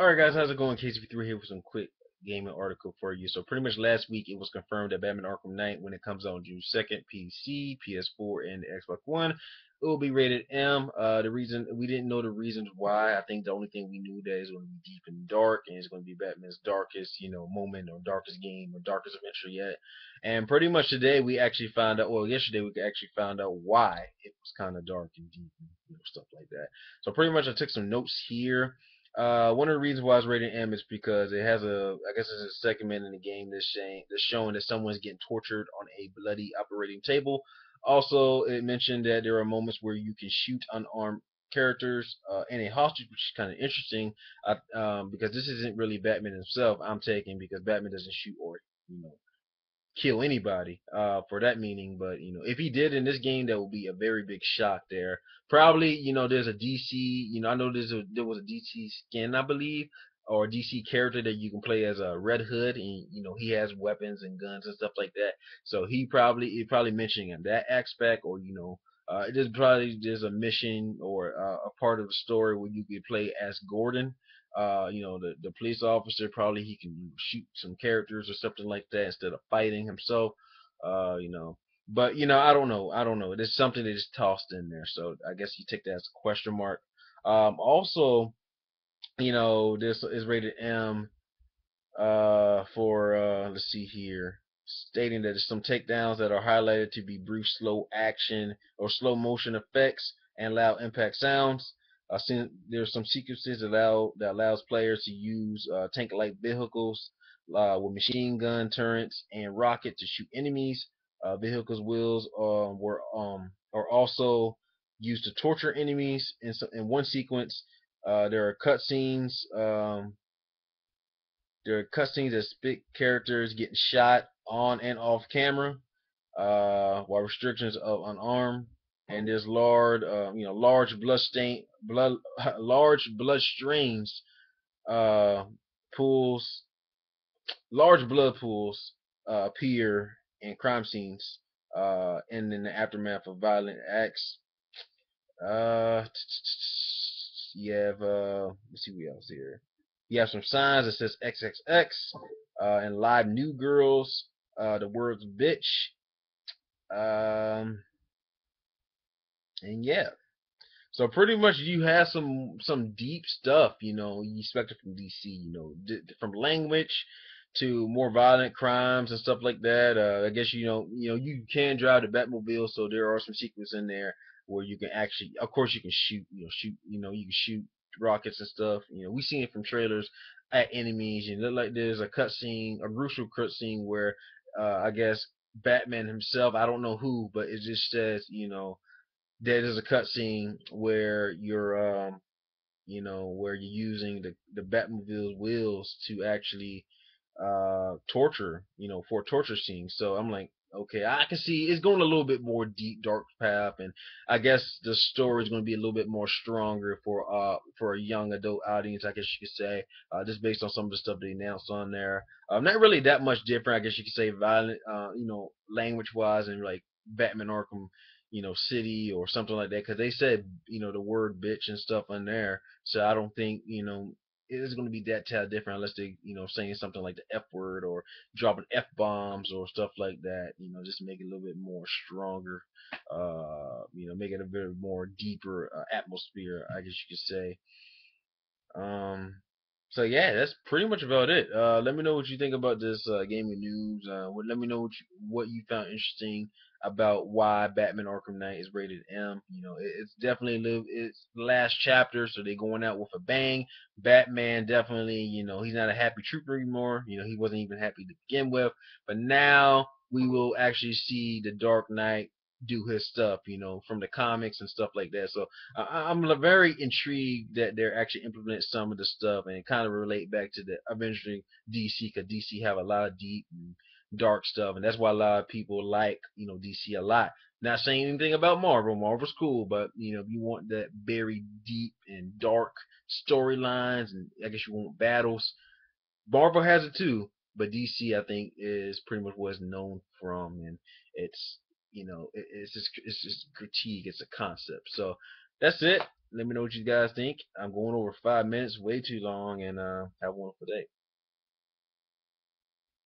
Alright guys, how's it going? KCP3 here with some quick gaming article for you. So pretty much last week it was confirmed that Batman Arkham Knight, when it comes out on June 2nd, PC, PS4, and Xbox One, it will be rated M. The reason we didn't know the reasons why. I think the only thing we knew that it's going to be deep and dark, and it's going to be Batman's darkest, moment or darkest game or darkest adventure yet. And pretty much today we actually found out. Well, yesterday we actually found out why it was kind of dark and deep and stuff like that. So pretty much I took some notes here. One of the reasons why it's rated M is because it has I guess it's a segment in the game that's showing that someone's getting tortured on a bloody operating table. Also, it mentioned that there are moments where you can shoot unarmed characters and a hostage, which is kind of interesting, because this isn't really Batman himself. I'm taking because Batman doesn't shoot or you know kill anybody for that meaning. But if he did in this game, that would be a very big shock there. Probably, there's a DC. I know there was a DC skin, I believe, or a DC character that you can play as a Red Hood, and he has weapons and guns and stuff like that. So he probably mentioning in that aspect, or there's a mission or a part of the story where you could play as Gordon, the police officer. Probably he can shoot some characters or something like that instead of fighting himself. uh you know but I don't know, there's something that is tossed in there, so I guess you take that as a question mark. Also, this is rated M for let's see here, stating that there's some takedowns that are highlighted to be brief slow action or slow motion effects and loud impact sounds. There's some sequences that allows players to use tank-like vehicles with machine gun turrets and rocket to shoot enemies. Vehicles wheels are also used to torture enemies. In one sequence, there are cutscenes. There are cutscenes that depict characters getting shot on and off camera, while restrictions of unarmed. And there's large large blood streams, uh, pools, large blood pools appear in crime scenes, and in the aftermath of violent acts. Uh, you have let's see what else here. You have some signs that says XXX, and live new girls. The words bitch. Um, and yeah. So pretty much you have some deep stuff, you expect it from DC, from language to more violent crimes and stuff like that. I guess you can drive the Batmobile, so there are some sequences in there where you can actually, of course, you can shoot, you can shoot rockets and stuff. We seen it from trailers at enemies. Look like there's a cutscene, a crucial cutscene where I guess Batman himself, I don't know who, but it just says, there is a cutscene where where you're using the Batmobile's wheels to actually torture, for a torture scene. So I'm like, okay, I can see it's going a little bit more deep, dark path, and I guess the story is going to be a little bit more stronger for a young adult audience, I guess you could say, just based on some of the stuff they announced on there. Not really that much different, I guess you could say, violent, language wise, and like Batman Arkham, City or something like that, because they said, the word bitch and stuff on there. So I don't think, it is going to be that tad different unless they, saying something like the F word or dropping F bombs or stuff like that. Just to make it a little bit more stronger. Make it a bit more deeper atmosphere, I guess you could say. Um, so yeah, that's pretty much about it. Let me know what you think about this gaming news. Let me know what you found interesting about why Batman Arkham Knight is rated M. It's definitely it's the last chapter, so they're going out with a bang. Batman definitely, he's not a happy trooper anymore. He wasn't even happy to begin with, but now we will actually see the Dark Knight do his stuff, from the comics and stuff like that. So I'm very intrigued that they're actually implementing some of the stuff and kind of relate back to the Avengers DC, because DC have a lot of deep and dark stuff, and that's why a lot of people like DC a lot. Not saying anything about Marvel. Marvel's cool, but if you want that very deep and dark storylines, and I guess you want battles, Marvel has it too. But DC, I think, is pretty much what it's known from, and it's it's just critique, it's a concept. So that's it. Let me know what you guys think. I'm going over 5 minutes, way too long, and have a wonderful day.